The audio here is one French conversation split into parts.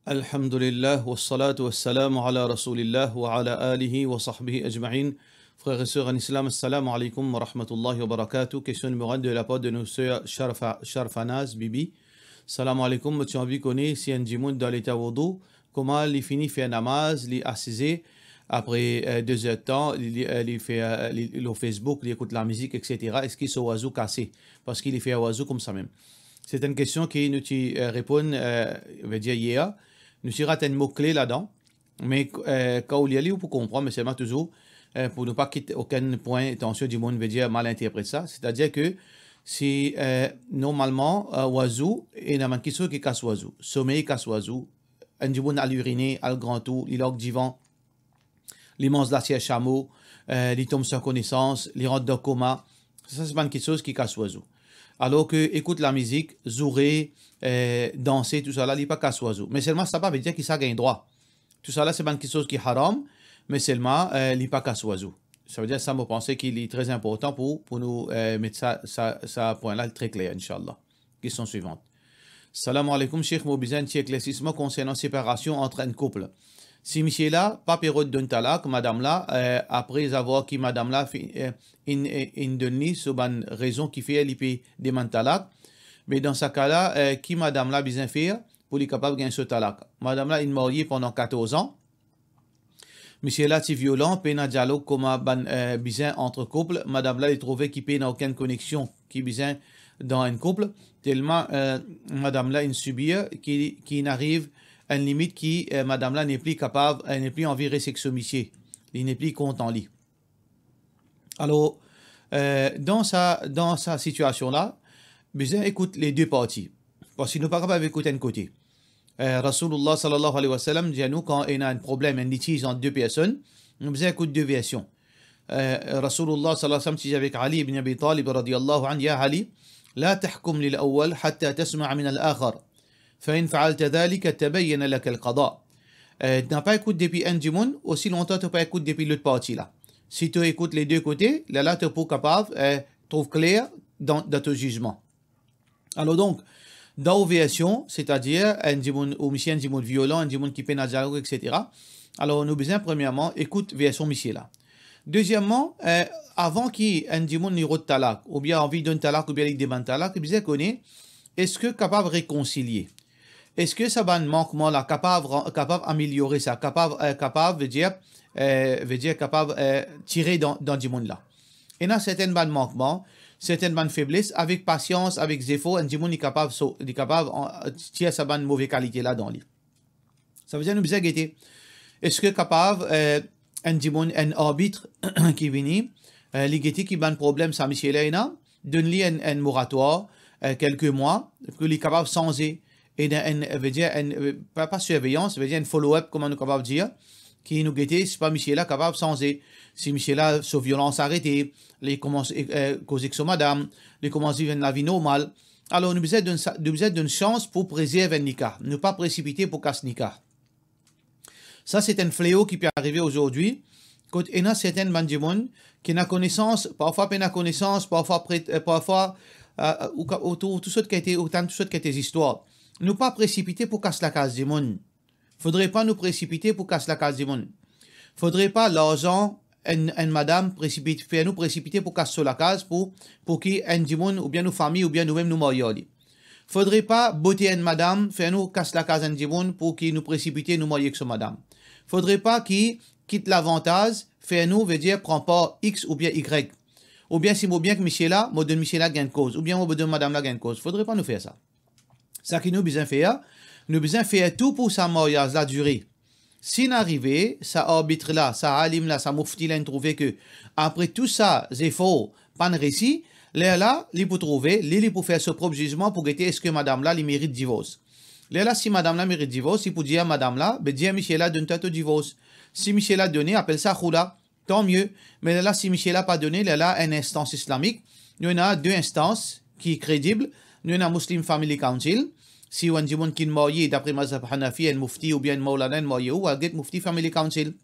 Alhamdulillah, wassalatu wassalamu ala rasulillah wa ala alihi wa sahbihi ajma'in. Frères et sœurs en islam, assalamu alaikum wa rahmatullahi wa barakatuh. Question numéro 1 de la part de nos sœurs Sharfanaz Bibi. Salam alaikum, tu as envie connaître si un djimoun dans l'état wudu, comment il finit faire namaz, il assisé, après 2 heures de temps, il fait le Facebook, il écoute la musique, etc. Est-ce qu'il se oiseau cassé? Parce qu'il fait un oiseau comme ça même. C'est une question qui nous répond, veut dire hier. Nous tirons un mot-clé là-dedans, mais quand il y a pour comprendre, mais seulement toujours, pour ne pas quitter aucun point, attention du monde veut dire mal interpréter ça. C'est-à-dire que si normalement, oiseau, il y a une question qui casse oiseau, sommeil casse oiseau, un du monde à l'uriner, à le grand tour, il a divan, l'immense glacier chameau, il tombe sans connaissance, il rentre dans le coma. Ça, c'est pas une chose qui casse oiseau. Alors que écoute la musique, zourer, danser, tout ça là, il n'est pas casse oiseau. Mais seulement ça veut dire qu'il ça gagne droit. Tout ça là, c'est pas quelque chose qui est haram, mais seulement il n'est pas casse oiseau. Ça veut dire ça, me penser qu'il est très important pour nous mettre ça point là très clair, Inch'Allah. Question suivante. Salam alaikum, Cheikh Moubizan, petit éclaircissement concernant séparation entre un couple. Si monsieur là, pas période d'un talak, madame là, après avoir qui madame là, in donné sur une raison qui fait l'IP des talak, mais dans ce cas-là, qui madame là bien faire pour lui capable de gagner ce talak. Madame là, il est mariée pendant 14 ans. Monsieur là, c'est violent, peine dialogue comme bien entre couples. Madame là, il trouvait qu'il n'a aucune connexion qui bien dans un couple, tellement madame là, il subit qui n'arrive à une limite qui, madame là, n'est plus capable, elle n'est plus envie de monsieur. Il n'est plus content lui. Alors, dans sa situation-là, besoin écoute les deux parties. Parce qu'il n'est pas capable d'écouter un côté. Rasulullah sallallahu alayhi wa sallam dit à nous, quand il y a un problème, un litige entre deux personnes, nous besoin écouter deux versions. Rasulullah sallallahu alayhi wa sallam dit avec Ali ibn Abi Talib radiyallahu anhu, ya Ali, لا تحكم للأول حتى تسمع من الآخر فإن فعلت ذلك تبين لك القضاء. Tu n'as pas écouté depuis un du monde, aussi longtemps tu n'as pas écouté depuis l'autre partie là. Si tu écoutes les deux côtés, là tu es pas capable, trouve clair dans ton jugement. Alors donc, dans la version, c'est-à-dire un du monde ou un du monde violent, un du monde qui peine à dialogue, etc. Alors nous besoin premièrement écoute version monsieur là. Deuxièmement, avant qu'il un du monde n'y ait talak, ou bien envie d'un talak, ou bien il demande talak, il besoin connaître, est-ce que capable de réconcilier? Est-ce que ça va un manquement là, capable d'améliorer ça, capable veut dire capable tirer dans du monde là. Et là, certains manquements, certaines faiblesses, avec patience, avec zéro, un du monde est capable de tirer sa bonne mauvaise qualité là dans lui. Ça veut dire nous besoin guetter. Est-ce que capable un du monde, un arbitre qui vient, l'iguetti qui a un problème, ça monsieur là, donne-lui un moratoire, quelques mois, pour qu'il est capable de changer. Et veut dire pas surveillance, veut dire un follow-up, comment nous capable de dire, qui nous guette, si pas Michel là capable de changer. Si Michel là, sa violence arrêtée, les commence causer avec son madame, les commence vivre la vie normale. Alors nous besoin d'une chance pour préserver un nikah, ne pas précipiter pour casser nikah. Ça c'est un fléau qui peut arriver aujourd'hui. Quand il y a certaines bandes qui n'ont connaissance, parfois pas connaissance, parfois tout ce qui a été autant tout ce qui a été histoires. Ne pas précipiter pour casser la case du monde. Faudrait pas nous précipiter pour casser la case du monde. Faudrait pas l'argent une madame faire nous précipiter pour casser la case pour qui un du monde ou bien nos familles ou bien nous-mêmes nous marions. Faudrait pas botter une madame faire nous casser la case un du monde pour qui nous précipiter nous marier avec ce madame. Faudrait pas qui quitte l'avantage faire nous veut dire prend pas X ou bien Y. Ou bien si moi bien que Michel là, moi donne Michel là gain cause ou bien moi donne madame là gain cause. Faudrait pas nous faire ça. Ça qui nous besoin faire, tout pour sa mariage la durée. Si n'arrive, ça arbitre là, ça alim là, ça moufti là, trouver que après tout ça, c'est faux, pas de récit, là, il peut trouver, il peut faire ce propre jugement pour guetter est-ce que madame là, il mérite divorce. Là, si madame là mérite divorce, il peut dire à madame là, ben dire Michel là, donne-toi ton divorce. Si Michel a donné, appelle ça khoula, tant mieux. Mais là, si Michel a pas donné, là, une instance islamique, nous on a deux instances qui sont crédibles. Nous avons un Muslim Family Council. Si on dit qu'il est marié d'après Mazhab Hanafi, un mufti ou bien un maulana, un marié, ou un mufti Family Council.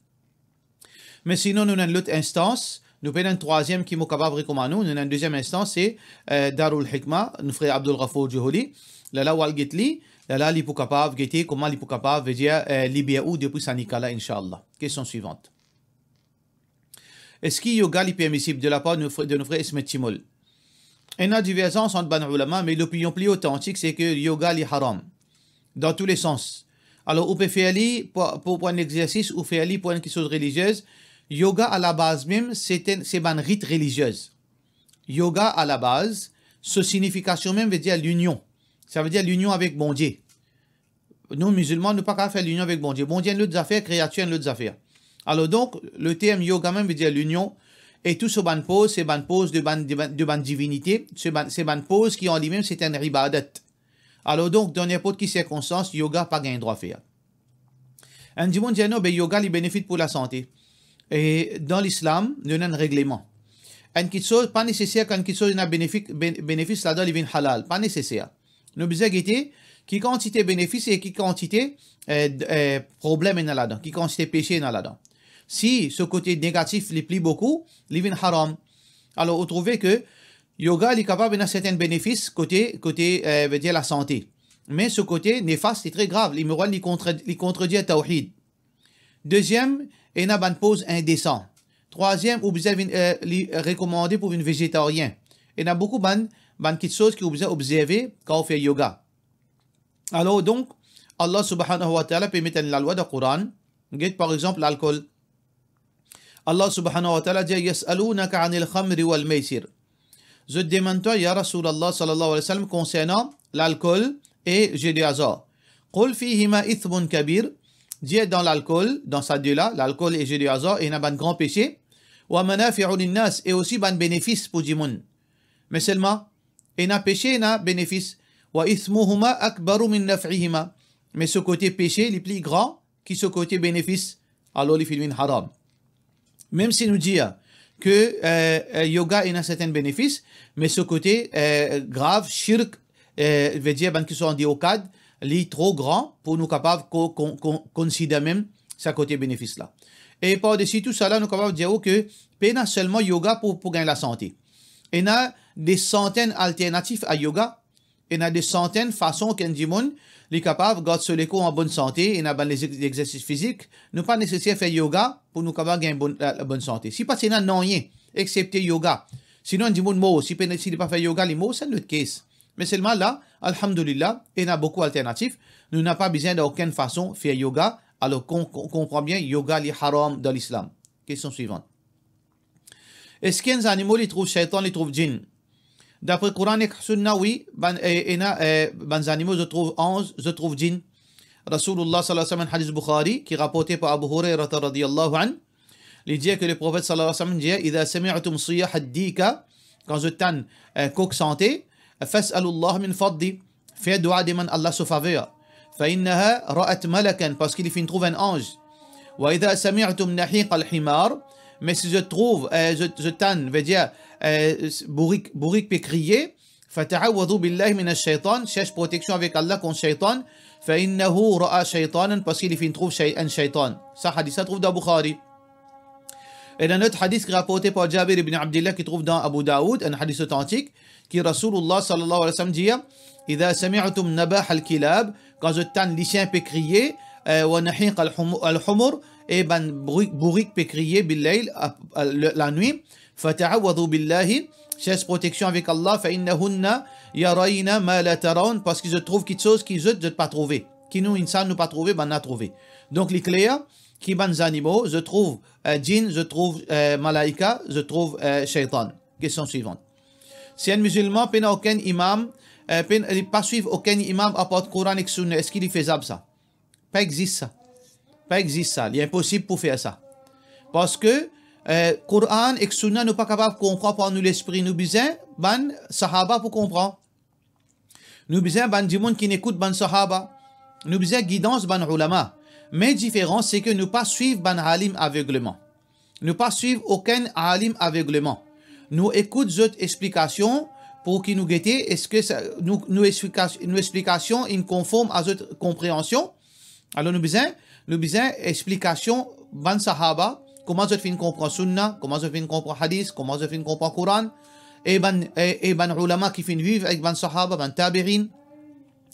Mais sinon, nous avons l'autre instance, Nous prenons un troisième qui est capable de recommander. Nous avons une deuxième instance, c'est Darul Hikma, nous frère Abdul Ghafour Joholi. Là, wal getli, là, il est capable de guetter comment il est capable de dire libérer ou depuis Sanikala, Inch'Allah. Question suivante. Est-ce que yoga est permissible de la part de nos frères Ismet Timol? Il y a divergences entre ban ulama, mais l'opinion plus authentique, c'est que yoga est haram. Dans tous les sens. Alors, on peut faire pour un exercice ou faire pour une chose religieuse. Yoga à la base même, c'est un rite religieuse. Yoga à la base, sa signification même veut dire l'union. Ça veut dire l'union avec bon Dieu. Nous, musulmans, nous ne pouvons pas faire l'union avec bon Dieu. Bon Dieu a d'autres affaires, créature a d'autres affaires. Alors donc, le terme yoga même veut dire l'union. Et tout ce ban pose, c'est ban pose de ban divinité. C'est ban pose qui en lui-même, c'est un ribadat. Alors donc, dans n'importe quelle circonstance, yoga pas gain droit à faire. Un dit, non, yoga, il bénéficie pour la santé. Et dans l'islam, il y a un règlement. Une chose, pas nécessaire qu'une chose n'a bénéfice là-dedans, il vient halal. Pas nécessaire. Nous besoin guetter qui quantité bénéfice et qui quantité problème est là-dedans, qui quantité péché est là-dedans. Si ce côté négatif les plie beaucoup, il vient haram. Alors, vous trouvez que yoga est capable d'un certain bénéfice côté veut dire la santé. Mais ce côté néfaste est très grave. Il contredit le tawhid. Deuxième, il y a une pose indécent. Troisième, vous avez recommandé pour une végétarien. Il y a beaucoup de choses que vous observer quand on fait yoga. Alors donc, Allah subhanahu wa ta'ala permet la loi du Coran. Par exemple, l'alcool. Allah subhanahu wa ta'ala dit Yas'alunaka 'anil khamri wal maisir. Je demande toi, ya Rasulallah sallallahu alayhi wa sallam, concernant l'alcool et jeu de hasard. Qul fihima ithmun kabir. Dit dans l'alcool, dans ça deux-là, l'alcool et jeu de hasard, il y a un grand péché. Wa manafi'u linnas, et aussi un bénéfice pour Jimoun. Mais seulement, il y a péché, il y a bénéfice. Wa ithmuhuma akbaru min naf'ihima. Mais ce côté péché, il est plus grand que ce côté bénéfice. Alors, il fait haram. Même si nous disons que yoga a un certain bénéfice, mais ce côté grave, shirk, veut dire qu'ils sont en diocade, il est trop grand pour nous capables de considérer même ce côté bénéfice là. Et par-dessus tout ça, là, nous sommes capables de dire que pas seulement yoga pour gagner la santé. Il y a des centaines d'alternatives à yoga. Il y a des centaines de façons qu'un dimon est capable de garder les cours en bonne santé. Il y a des exercices physiques. Nous pas nécessaire de faire yoga pour nous capables de gagner la bonne santé. Si pas, c'est non rien, excepté yoga. Sinon, un dimon mot, si il n'est pas fait yoga, les mots, c'est notre case. Mais seulement là, alhamdulillah, il y a beaucoup d'alternatives. Nous n'avons pas besoin d'aucune façon de faire yoga. Alors qu'on comprend bien, yoga est haram dans l'islam. Question suivante. Est-ce qu'un animal il trouve shaitan, il trouve djinn? D'après le Coran et Sunna, oui, les animaux je trouve ange, je trouve djinn. Rasulullah sallallahu alayhi wa sallam, hadith Bukhari, qui est rapporté par Abu Hurairah radiyallahu anhu, il dit que le prophète sallallahu alayhi wa sallam dit إذا سمعتم صياح الديك, quand je t'en coq santé, فاسألوا min faddi, fais dua demande Allah sa faveur. فإنها رأت ملكا, parce qu'il fait trouve un ange. وإذا سمعتم نحيق الحمار, mais si je trouve, je t'en, veut dire, bourrique peut crier, فتعوذوا بالله من الشيطان, cherche protection avec Allah contre shaitan, فإنه رأى شيطانا, parce qu'il fait trouve un shaitan. Ça hadith, ça trouve dans Bukhari. Et dans notre hadith qui est rapporté par Jabir ibn Abdullah, qui trouve dans Abu Daoud, un hadith authentique, qui Rasulullah sallallahu alayhi wa sallam dit إذا سمعتم نباح الكلاب, quand je t'en les chiens peut crier, ونحيق الحمر, et ben bourrique peut crier بالليل, la nuit, فتعوذوا بالله, cherche protection avec Allah, فإنهن يرين ما لا ترون, parce qu'ils trouvent quelque chose qu'ils ne pas trouver, qui nous insan nous pas trouver, ben n'a trouvé. Donc les clairs qui ban animaux, je trouve djinn, je trouve malaïka, je trouve shaitan. Question suivante. Si un musulman n'a aucun imam, pas suivre aucun imam à part Coran et Sunna, est-ce qu'il est faisable ça? Pas existe ça. Pas existe ça. Il est impossible pour faire ça. Parce que Coran et Sunna ne sont pas capables de comprendre par nous l'esprit. Nous besoin ban sahaba pour comprendre. Nous besoin ban du monde qui n'écoute ban sahaba. Nous besoin guidance ban ulama. Mais la différence, c'est que nous pas suivre ban alim aveuglement. Nous pas suivre aucun alim aveuglement. Nous écoutons cette explication pour qu'ils nous guettent. Est-ce que nos explications sont conformes à cette compréhension? Alors nous besoin explication ban sahaba comment je fin comprendre sunna, comment je fin comprendre hadith, comment je fin comprendre Coran, et ban ulama qui fin vivre avec ban sahaba, ban tabirin,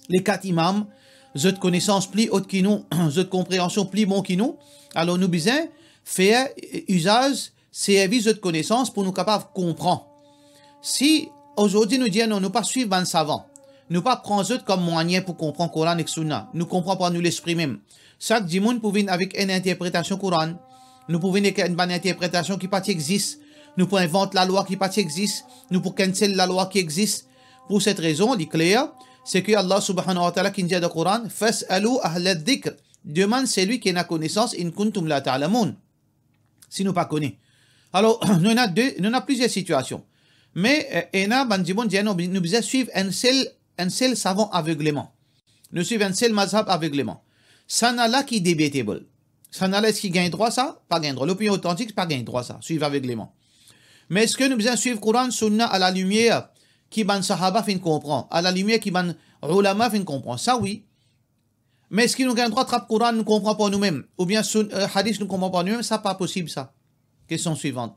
les 4 imams, je de connaissance plus haute que nous, je de compréhension plus bon que nous, alors nous besoin faire usage, service de connaissance pour nous capables de comprendre. Si aujourd'hui nous disons non, nous pas suivre ban savant, nous pas prendre eux comme moyen pour comprendre Coran et Sunna, nous comprenons pas nous l'esprit même. Chaque dimanche pour venir avec une interprétation Coran, nous pouvons venir avec une bonne interprétation qui pas existe, nous pouvons inventer la loi qui pas existe, nous pouvons cancel la loi qui existe. Pour cette raison, il est clair, c'est que Allah subhanahu wa ta'ala qui dit dans le Coran, fas'alu ahla dhikr, demande celui qui a la connaissance in kuntum la ta'lamun. Si nous pas connaît. Alors, nous avons plusieurs situations. Mais, nous devons suivre un seul savant aveuglément. Nous suivons un seul mazhab aveuglément. Ça n'a là qui est débatable. Ça n'a là est-ce qu'il gagne droit ça? Pas gagne droit. L'opinion authentique, pas gagne droit ça. Suivre aveuglément. Mais est-ce que nous devons suivre Coran, Sunna à la lumière qui ban sahaba fin comprend, à la lumière qui ban ulama fin comprend? Ça oui. Mais est-ce qu'il nous gagne droit de trappe Coran, nous ne comprenons pas nous-mêmes? Ou bien hadith, nous ne comprenons pas nous-mêmes? Ça pas possible ça. Question suivante.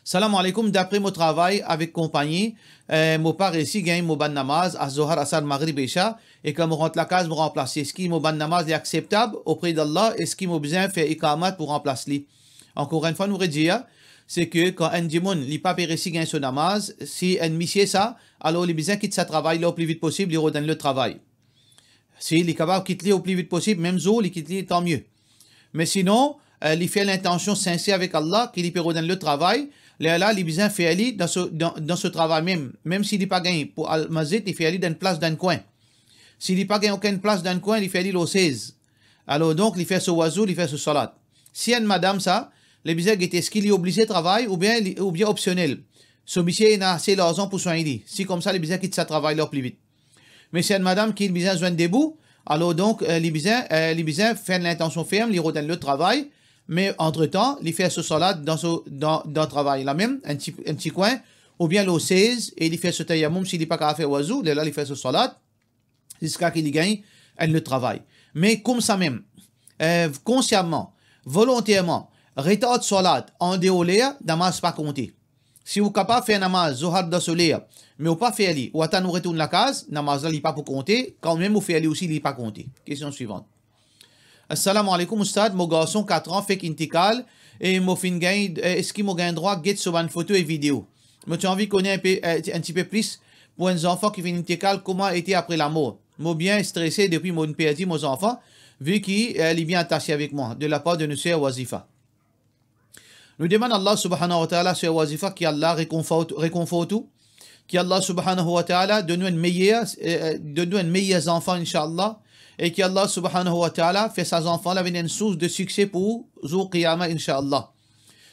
Salam alaikum, d'après mon travail avec compagnie, mon père ici gagne mon ban namaz à Zohar, Asar, Maghrib, Isha, et quand je rentre la case, je remplace. Est-ce que mon ban namaz est acceptable auprès d'Allah? Est-ce qu'il m'a besoin de faire ikamat pour remplacer lui? Encore une fois, nous redire, c'est que quand un dimon, il pas ici gagne son namaz, si un monsieur ça, alors il a besoin de quitter sa travail là au plus vite possible, il redonne le travail. Si il est capable de quitter au plus vite possible, même zo, il quitte tant mieux. Mais sinon, il fait l'intention sincère avec Allah, qu'il peut redonner le travail. Là, il a besoin de faire dans ce travail même. Même s'il n'est pas gagné pour Al-Mazid, il fait aller dans une place dans un coin. S'il n'est pas gagné aucune place dans un coin, il fait aller au 16. Alors donc, il fait ce wazou, il fait ce salat. Si une madame ça, le besoin est-ce qu'il est obligé de travailler ou bien optionnel. Ce monsieur il a assez d'argent pour soigner. Si comme ça, le besoin quitte sa travail là plus vite. Mais si une madame qui a besoin de joindre debout, alors donc, les besoin faire l'intention ferme, il redonne le travail. Mais entre-temps, il fait ce salat dans le travail là même, un petit coin, ou bien le 16, et il fait ce tayammum, s'il n'est pas capable de faire oiseau, là, il fait ce salat, jusqu'à qu'il gagne le travail. Mais comme ça même, consciemment, volontairement, retarde salat en déolé, namaz pas compté. Si vous êtes capable de faire namaz, zohar dans soleil, mais vous pas faire ali, ou attendre vous retourne la case, namaz là, il n'est pas pour compter, quand même vous faites ali aussi, il n'est pas compté. Question suivante. Assalamu alaikum, Oustad, mon garçon 4 ans fait intikal et mon fin gagne, est-ce qu'il m'a gagné droit get sur une photo et vidéo? Mais tu as envie de connaître un petit peu plus pour un enfant qui fait intikal, comment était après la mort? Moi bien stressé depuis mon perdu mon enfant, vu qu'il est bien attaché avec moi, de la part de nos sœurs Wazifa. Nous demandons Allah subhanahu wa ta'ala, sœur Wazifa, qui Allah réconforte tout, qui Allah subhanahu wa ta'ala donne un meilleur enfant, Inch'Allah, et que Allah subhanahu wa ta'ala fait ces enfants-là venir une source de succès pour Zour Qiyamah, Inch'Allah.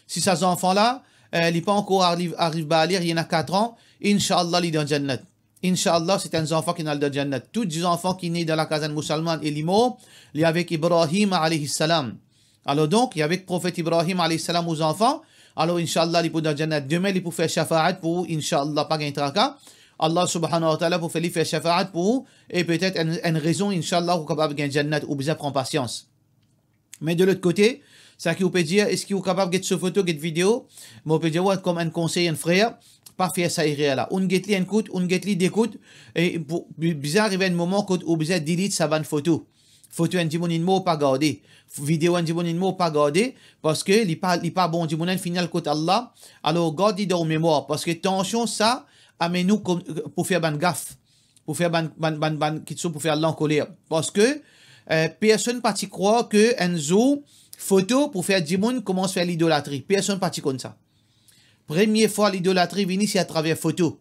Si ces enfants-là, ils n'est pas encore arrivé à lire, il y en a 4 ans, Inch'Allah, ils sont dans le Jannat. Inch'Allah, c'est un enfant qui est dans le Jannat. Tous les enfants qui naissent dans la caserne musulmane et l'imo, il y a avec Ibrahim alayhi salam. Alors donc, il y a avec le prophète Ibrahim alayhi salam aux enfants, alors Inch'Allah, ils sont dans le Jannat. Demain, ils peuvent faire shafa'at pour Inch'Allah, pas gagner traka. Allah subhanahu wa ta'ala pour faire shafa'at pour, et peut-être une raison, Inch'Allah, pour capable de gagner Jannat, ou besoin prendre patience. Mais de l'autre côté, ça qui vous peut dire, est-ce qu'il est capable de gagner cette photo, cette vidéo? Mais on peut dire, comme un conseil, un frère, pas faire ça là. On get li un coup, on get li des coups, et pour bizarre arriver un moment où on besoin delete sa bonne photo. Photo un dimon inmo pas garder. Vidéo un dimon inmo pas garder, parce que il pas bon dimon un final côté Allah. Alors, garde dans mémoire, parce que tension, ça, amène nous pour faire ban gaffe, pour faire ban pour faire l'encolère. Parce que personne pas croire que un zoo photo pour faire du monde commence à faire l'idolâtrie. Personne pas comme ça. Première fois l'idolâtrie vient c'est à travers photo.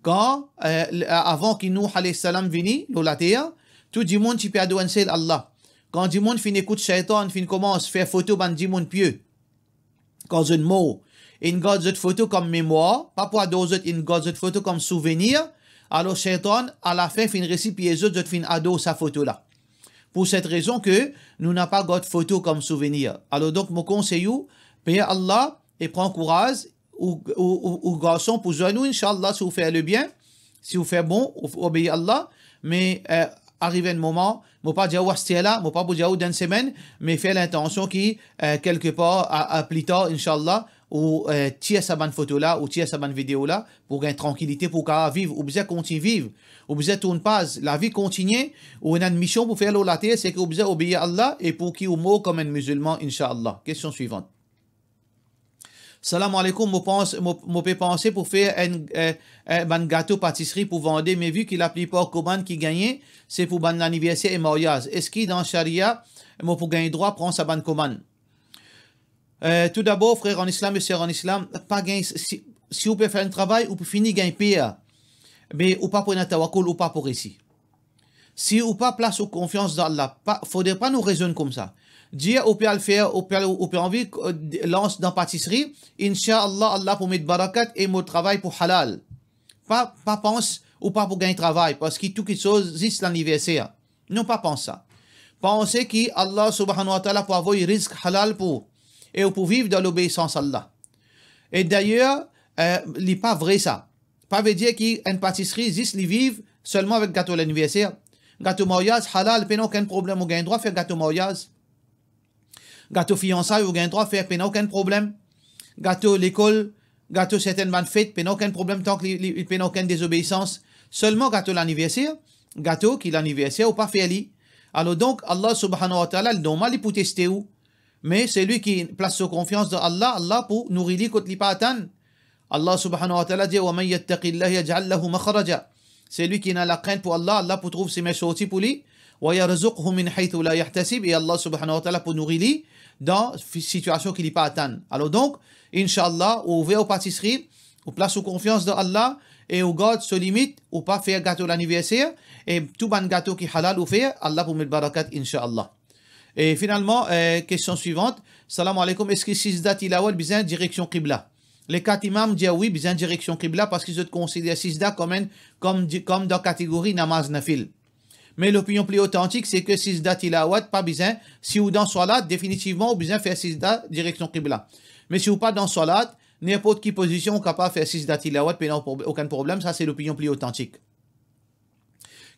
Quand avant qu'il nous alayhi salam vini la terre, tout le monde peut adorer Allah. Quand du monde finit écoute shaitan, fin commence à faire photo ban du monde pieux. Quand une mot une garde cette photo comme mémoire, pas pour adorer une garde cette photo comme souvenir, alors shaitan à la fin fin récipier autres fin ado sa photo là. Pour cette raison que nous n'avons pas gardé photo comme souvenir. Alors donc mon conseil paye Allah et prends courage ou garçon pour nous Inch'Allah si vous faites le bien, si vous faites bon, obéissez Allah, mais arriver un moment, moi pas dire c'était là, moi pas pour dire d'une semaine, mais faire l'intention qui quelque part à plus tard inchallah ou tirer sa bonne photo là ou tirer sa bonne vidéo là pour gagner tranquillité pour qu'à vivre ou bien continuer vivre ou bien tourne pas la vie continue ou une mission pour faire la terre c'est que vous bien obéir à Allah et pour qui ou mot comme un musulman inchallah. Question suivante. Salam alaikum, je peux penser pour faire un gâteau pâtisserie pour vendre, mais vu que la plupart commandes qui gagnent, c'est pour ban l'anniversaire et mariage. Est-ce qu'il dans Sharia, moi pour gagner droit, prend sa bonne commande? Tout d'abord, frère en islam et sœur en islam, pas gain, si vous pouvez faire un travail, vous pouvez finir gagner payer, mais ou pas pour un tawakkul ou pas pour ici. Si ou pas place ou confiance dans Allah, faudrait pas nous raisonner comme ça. Dire au peut le faire, au peut envie lance dans pâtisserie, Inch'Allah, Allah pour mettre barakat et mon travail pour halal. Pas pense ou pas pour gagner travail, parce que tout qui chose, c'est l'anniversaire. Non, pas pense ça. Pensez que Allah subhanahu wa ta'ala pour avoir un risque halal pour, et pour vivre dans l'obéissance à Allah. Et d'ailleurs, il n'est pas vrai ça. Pas veut dire qu'une pâtisserie, juste les vivent seulement avec gâteau l'anniversaire. Gâteau mariage, halal, pas aucun problème, on gagne droit à faire gâteau mariage. Gâteau fiançailles, vous gagnez droit à faire, pas aucun problème. Gâteau l'école, gâteau certaines bonnes fêtes, pas aucun problème tant qu'il n'y a aucune désobéissance. Seulement gâteau l'anniversaire, gâteau qui l'anniversaire ou pas fait li. Alors donc, Allah subhanahu wa ta'ala, le normal, il peut tester où. Mais c'est lui qui place sa confiance dans Allah, Allah pour nourrir quand il pas atteint. Allah subhanahu wa ta'ala dit, وَمَنْ يَتَّقِ اللَّهِ يَجْعَلْ لَهُ مَخْرَجًا. C'est lui qui a la crainte pour Allah, Allah pour trouver ses méchants pour lui. وَيَرْزُقْهُ مِنْ حَيْثُ لَا يَحْتَسِبْ. Et Allah subhanahu wa ta'ala pour nourrir lui dans une situation qu'il n'est pas atteint. Alors donc, Inch'Allah, ou ouvert aux pâtisseries, ou place sous confiance dans Allah, et ou garde se limite, ou pas faire gâteau l'anniversaire, et tout bon gâteau qui halal ou fait, Allah pour mettre barakat, Inch'Allah. Et finalement, question suivante. Salam alaikum, est-ce que Sizda Tilawat besoin direction Qibla? Les quatre imams disent oui, besoin direction Qibla parce qu'ils se considèrent Sizda comme dans la catégorie namaz nafil. Mais l'opinion plus authentique, c'est que Sizda Tilawat, pas besoin. Si vous dans Salat, définitivement, vous besoin faire Sizda direction Qibla. Mais si vous pas dans Salat, n'importe quelle position, on est capable de faire Sizda Tilawat, aucun problème. Ça, c'est l'opinion plus authentique.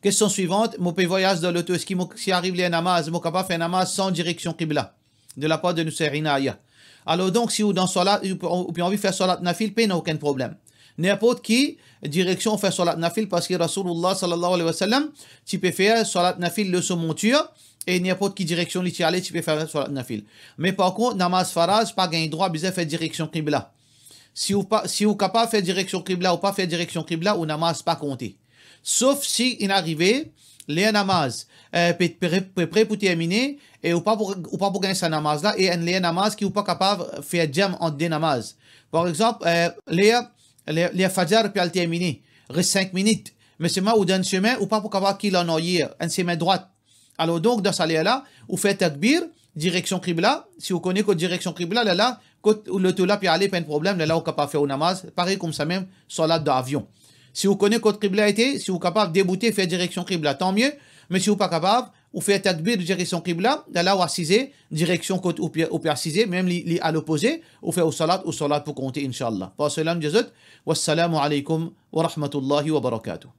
Question suivante, mon pays voyage dans l'auto, est-ce qu'il si arrive les namaz, mon capable faire namaz sans direction Qibla, de la part de nous Aya. Alors donc, si vous dans Salat, vous avez envie de faire Salat Nafil, il n'y a aucun problème. N'importe qui, direction faire Salat Nafil, parce que Rasulullah sallallahu alayhi wa sallam, tu peux faire Salat Nafil le monture, et n'importe qui direction tu aller, tu peux faire Salat Nafil. Mais par contre, namaz faraz, pas gagner droit, besoin faire direction Qibla. Si vous capable de faire direction Qibla ou pas faire direction Qibla, ou namaz pas compter. Sauf si il arrive, les namaz prêt pour terminer et ou pas pour gagner sa namaz là et les namaz qui ou pas capable de faire jam entre deux namaz. Par exemple, les fajr peut terminer, reste 5 minutes, mais c'est moi ou d'un chemin ou pas pour capable qu'il en aille un chemin droite. Alors donc dans ça là, vous faites takbir direction Qibla, si vous connaissez que direction Qibla là le tout là puis aller pas un problème là vous capable faire une namaz, pareil comme ça même salat d'avion. Si vous connaissez votre Qibla été, si vous êtes capable de débouter, faire direction Qibla, tant mieux. Mais si vous n'êtes pas capable, vous faites takbir de direction Qibla, là où assiser, direction côte ou assiser, même à l'opposé, vous faites au salat pour compter, Inch'Allah. Par cela, wassalamu alaikum wa rahmatullahi wa barakatuh.